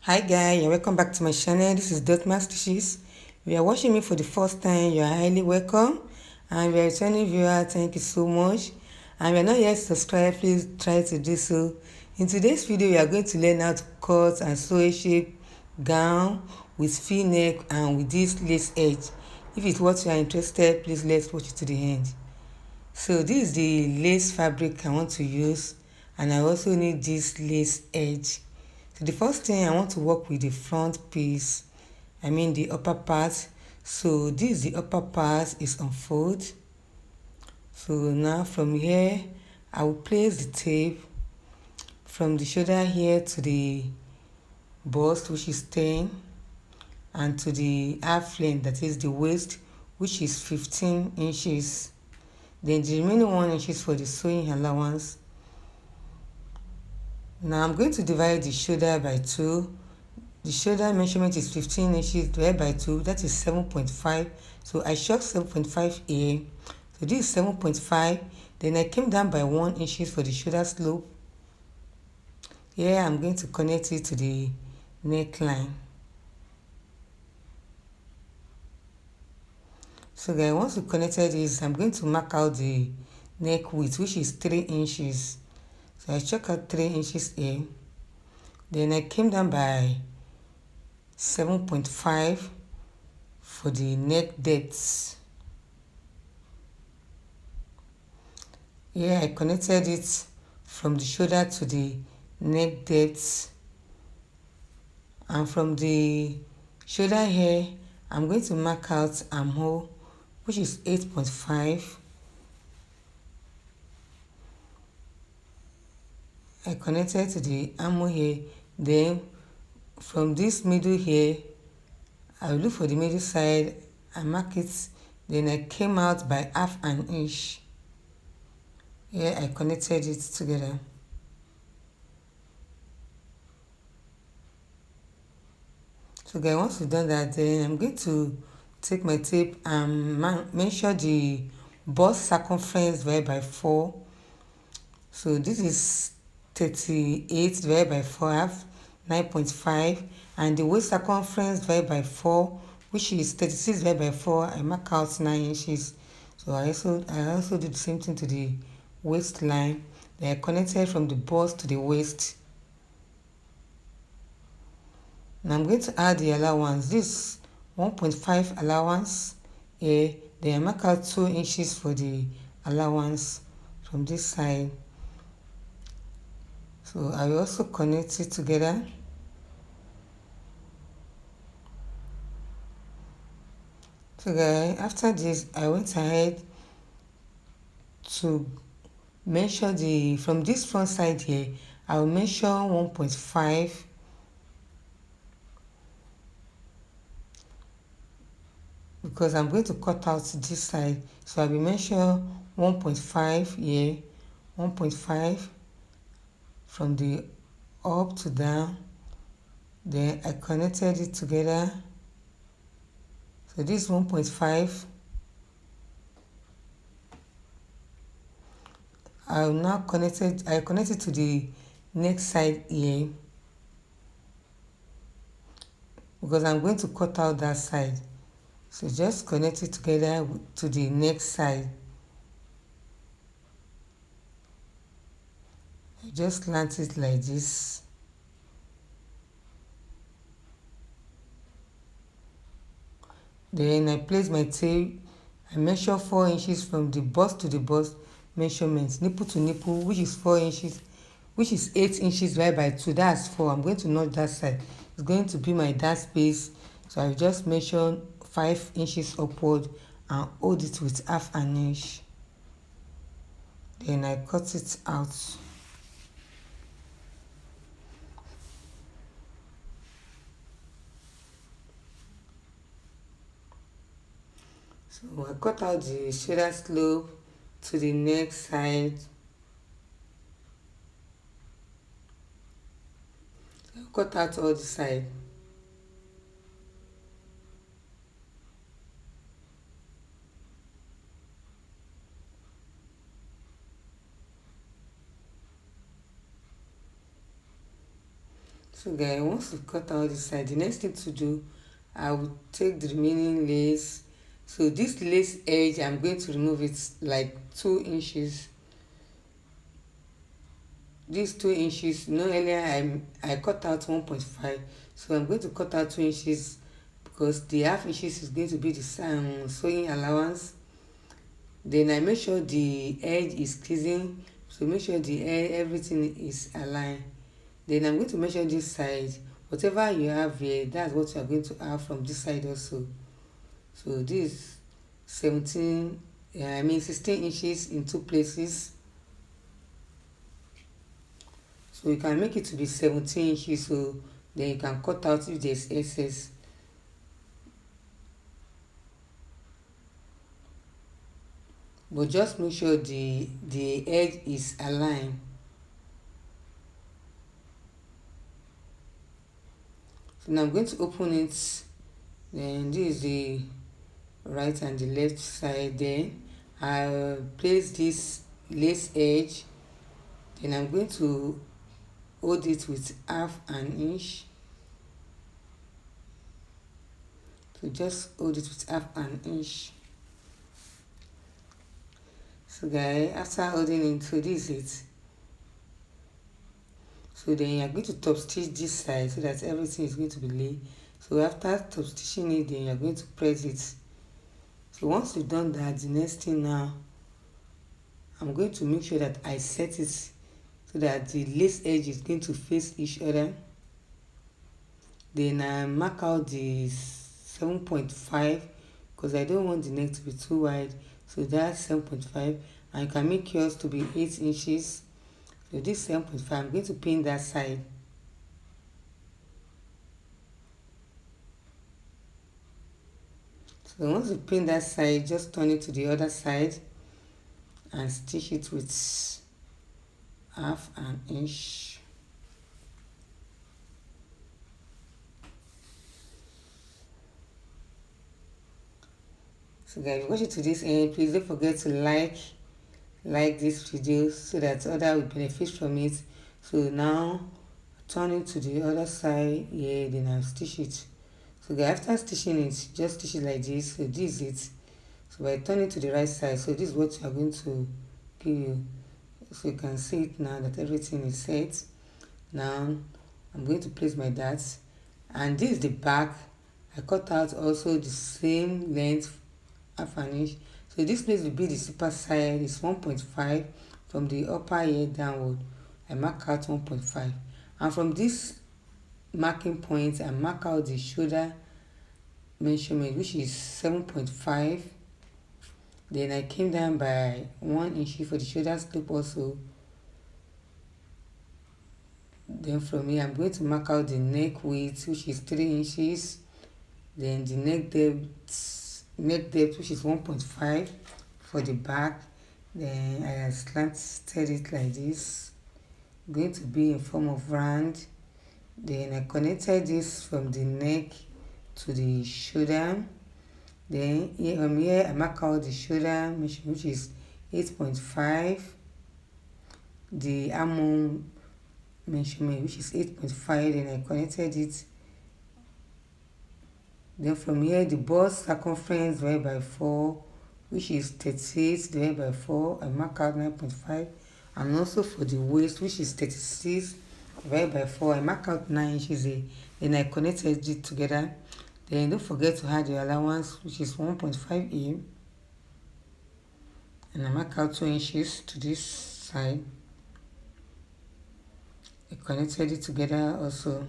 Hi guys, and welcome back to my channel. This is Dotmas Stitches. If you are watching me for the first time, you are highly welcome. And if you are a returning viewer, thank you so much. And if you are not yet subscribed, please try to do so. In today's video, we are going to learn how to cut and sew a shape gown with v-neck and with this lace edge. If it's what you are interested, please let's watch it to the end. So this is the lace fabric I want to use, and I also need this lace edge. So the first thing, I want to work with the front piece, I mean the upper part. So this is the upper part, is unfold. So now from here I will place the tape from the shoulder here to the bust, which is 10, and to the half length, that is the waist, which is 15 inches. Then the remaining 1 inches for the sewing allowance. Now I'm going to divide the shoulder by 2. The shoulder measurement is 15 inches divided by 2, that is 7.5. So I short 7.5 here. So this is 7.5. Then I came down by 1 inches for the shoulder slope. Here I'm going to connect it to the neckline. So guys, once we connected this, I'm going to mark out the neck width, which is 3 inches. So I check out 3 inches here. Then I came down by 7.5 for the neck depth. Here I connected it from the shoulder to the neck depth, and from the shoulder here I'm going to mark out armhole, which is 8.5. I connected to the armhole here. Then from this middle here, I will look for the middle side and mark it. Then I came out by half an inch. Here I connected it together. So guys, once we've done that, then I'm going to take my tape and measure the bust circumference divided by 4. So this is 38 divided by 4, I have 9.5, and the waist circumference divided by 4, which is 36 divided by 4, I mark out 9 inches. So I also do the same thing to the waistline. They are connected from the bust to the waist. Now I'm going to add the allowance. This 1.5 allowance here. Then I mark out 2 inches for the allowance from this side. So I will also connect it together. So guys, after this I went ahead to measure the, from this front side here, I will measure 1.5, because I'm going to cut out this side. So I will measure 1.5 here, 1.5 from the up to down. Then I connected it together. So this 1.5. I connected to the next side here, because I'm going to cut out that side. So just connect it together to the next side. I just slant it like this. Then I place my tape. I measure 4 inches from the bust to the bust measurement, nipple to nipple, which is 4 inches, which is 8 inches divided by 2, that's 4. I'm going to knot that side. It's going to be my dark space. So I just measure 5 inches upward and hold it with half an inch. Then I cut it out. So I cut out the shoulder slope to the next side. So I cut out all the side. So guys, once you cut out this side, the next thing to do, I will take the remaining lace. So this lace edge, I'm going to remove it like 2 inches. These 2 inches, earlier I cut out 1.5, so I'm going to cut out 2 inches because the half inches is going to be the sewing allowance. Then I make sure the edge is clean, so make sure the edge, everything is aligned. Then I'm going to measure this side. Whatever you have here, that's what you are going to have from this side also. So this 16 inches in 2 places. So you can make it to be 17 inches, so then you can cut out if there's excess. But just make sure the edge is aligned. So now I'm going to open it. Then this is the right and the left side. Then I'll place this lace edge. Then I'm going to hold it with half an inch. So just hold it with half an inch. So guys, after holding it, so this is it. So then you're going to top stitch this side so that everything is going to be laid. So after top stitching it, then you're going to press it. So once you've done that, the next thing now, I'm going to make sure that I set it so that the lace edge is going to face each other. Then I mark out the 7.5 because I don't want the neck to be too wide. So that's 7.5, and you can make yours to be 8 inches. So this 7.5, I'm going to pin that side. So once you pin that side, just turn it to the other side and stitch it with half an inch. So guys, watch it to this end. Please don't forget to like this video so that others will benefit from it. So now turn it to the other side here, then I'll stitch it. So guys, after stitching it, just stitch it like this. So this is it. So I turn it to the right side. So this is what you are going to give you. So you can see it now that everything is set. Now I'm going to place my darts, and this is the back. I cut out also the same length, half an inch. So this place will be the super side. It's 1.5 from the upper here downward. I mark out 1.5, and from this marking point I mark out the shoulder measurement, which is 7.5. Then I came down by 1 inch for the shoulder slope also. Then from here I'm going to mark out the neck width, which is 3 inches. Then the neck depth, which is 1.5 for the back. Then I slanted it like this, going to be in form of round. Then I connected this from the neck to the shoulder. Then from here I mark out the shoulder measurement, which is 8.5. The armhole measurement, which is 8.5. Then I connected it. Then from here the bust circumference divided by 4, which is 38 divided by 4. I mark out 9.5. And also for the waist, which is 36 divided by 4, I mark out 9 inches here. Then I connected it together. Then don't forget to add your allowance, which is 1.5 in, and I mark out 2 inches to this side. I connected it together also.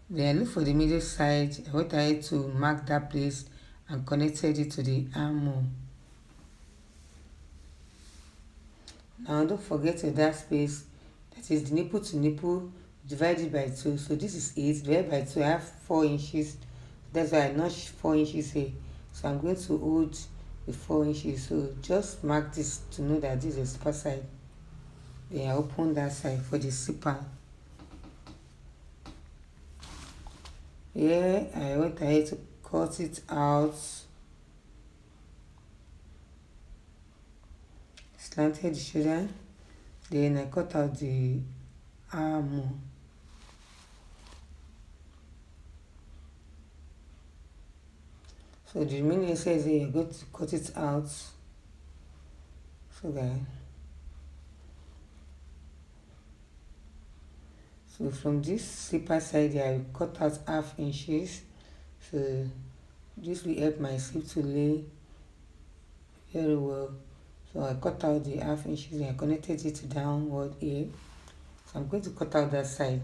Then I look for the middle side. I wanted to mark that place and connected it to the armhole. Now don't forget that space, that is the nipple to nipple, divided by 2. So this is 8 divided by 2. I have 4 inches. That's why I notched 4 inches here. So I'm going to hold the 4 inches. So just mark this to know that this is the super side. Then I open that side for the zipper. Here I went ahead to cut it out, slanted the shoulder. Then I cut out the arm. So the remaining excess here, you're going to cut it out. So that so from this slipper side here, I will cut out half inches. So this will help my slip to lay very well. So I cut out the half inches and I connected it downward here. So I'm going to cut out that side.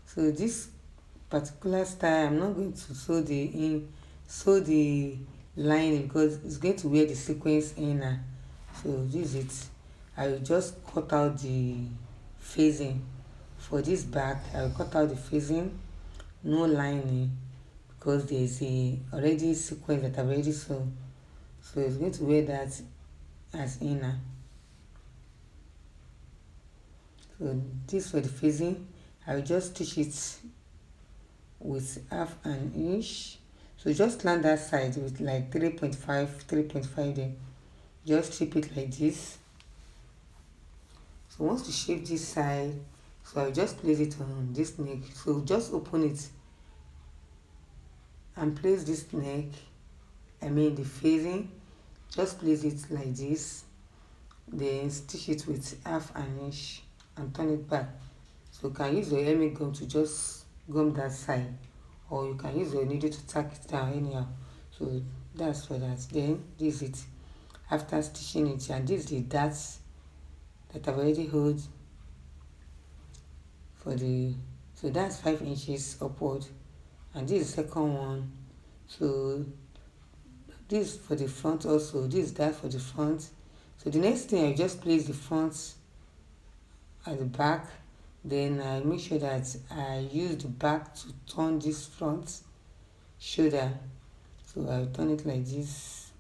So this particular style, I'm not going to sew the lining because it's going to wear the sequence inner. So this is it. I will just cut out the facing for this back. I will cut out the facing, no lining, because there is a already sequence that I've already sewn. So it's going to wear that as inner. So this for the facing, I will just stitch it with half an inch. So just land that side with like 3.5 there. Just shape it like this. So once you shape this side, so I'll just place it on this neck. So just open it and place this neck, the facing, just place it like this. Then stitch it with half an inch and turn it back. So you can use your hemming gum to just gum that side, or you can use your needle to tack it down anyhow. So that's for that. Then this is it after stitching it, and this is the darts that I've already held for the, so that's 5 inches upward, and this is the second one. So this for the front also, this is that for the front. So the next thing, I just place the front at the back. Then I make sure that I use the back to turn this front shoulder. So I turn it like this.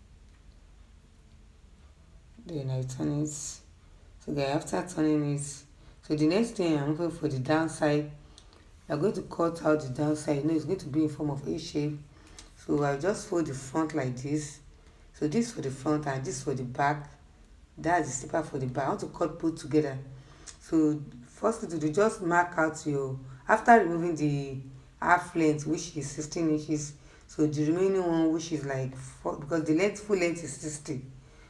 Then I turn it. So after turning it, so the next thing I'm going for the downside. I'm going to cut out the downside. It's going to be in form of A shape. So I'll just fold the front like this. So this for the front and this for the back. That's the slipper for the back. I want to cut both together. So first thing to do, just mark out your, after removing the half length, which is 16 inches. So the remaining one, which is like 4, because the full length is 60.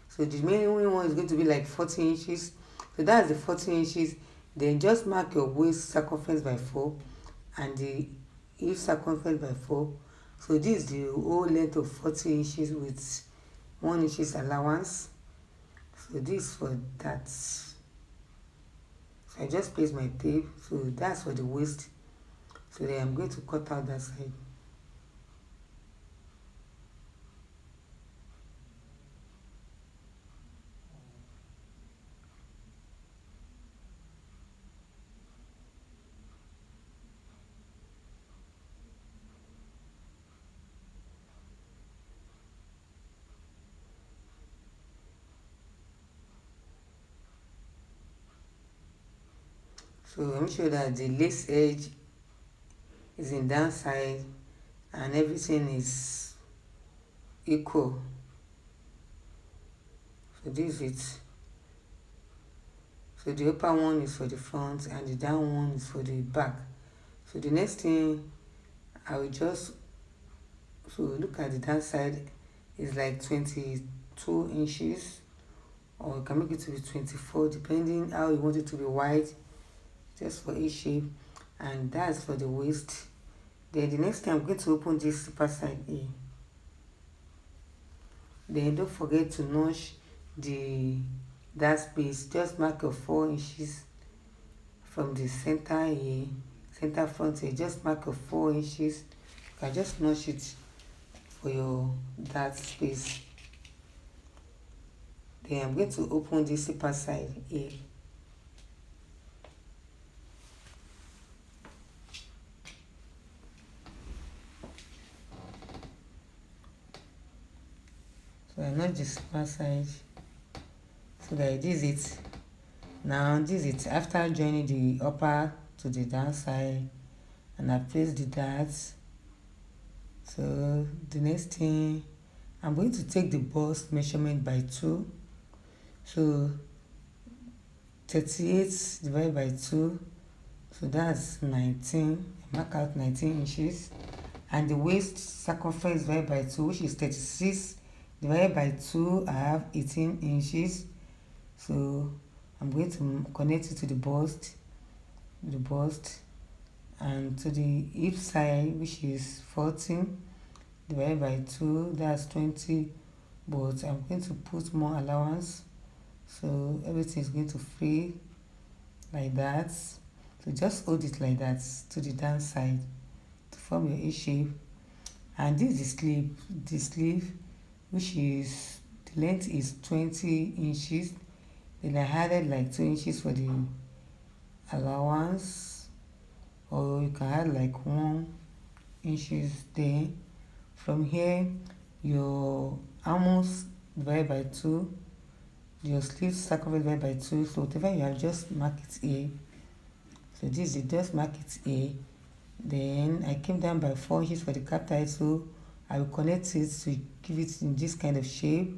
So the remaining one is going to be like 40 inches. So that's the 40 inches. Then just mark your waist circumference by 4 and the hip circumference by 4. So this is the whole length of 40 inches with 1 inches allowance. So this for that. So I just place my tape. So that's for the waist. So then I'm going to cut out that side. So make sure that the lace edge is in downside and everything is equal. So this is it. So the upper one is for the front and the down one is for the back. So the next thing I will just, so look at the downside is like 22 inches, or you can make it to be 24 depending how you want it to be wide, just for A shape. And that's for the waist. Then the next thing, I'm going to open this slipper side here. Then don't forget to notch that space. Just mark your 4 inches from the center here, center front here. Just mark your 4 inches. You can just notch it for your that space. Then I'm going to open this slipper side here. So I notch the slipper side. So that this is it. Now this is it after joining the upper to the downside, and I place the darts. So the next thing, I'm going to take the bust measurement by 2. So 38 divided by 2, so that's 19. Mark out 19 inches. And the waist circumference divided by 2, which is 36 divided by 2, I have 18 inches. So I'm going to connect it to the bust, and to the hip side, which is 14 divided by 2, that's 20, but I'm going to put more allowance, so everything is going to free like that. So just hold it like that to the down side to form your A shape. And this is the sleeve, which is, the length is 20 inches. Then I added like 2 inches for the allowance, or you can add like 1 inches there. From here, your arms divided by 2, your sleeve circumference divided by 2, so whatever you have, just mark it A. So this is just mark it A. Then I came down by 4 inches for the cap title. I will connect it to give it in this kind of shape,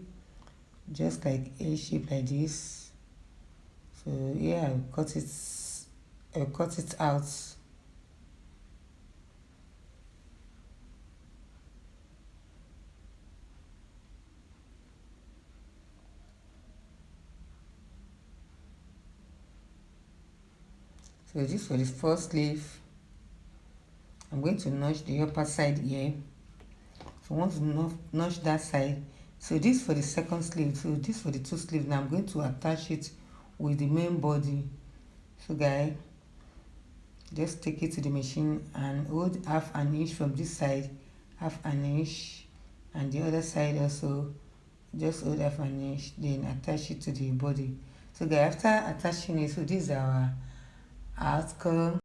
just like A shape like this. So yeah, I will cut it out. So this for the first sleeve. I'm going to notch the upper side here. So once you notch that side, so this for the second sleeve, so this for the two sleeves. Now I'm going to attach it with the main body. So guys, just take it to the machine and hold half an inch from this side, half an inch, and the other side also just hold half an inch, then attach it to the body. So guys, after attaching it, so this is our outcome.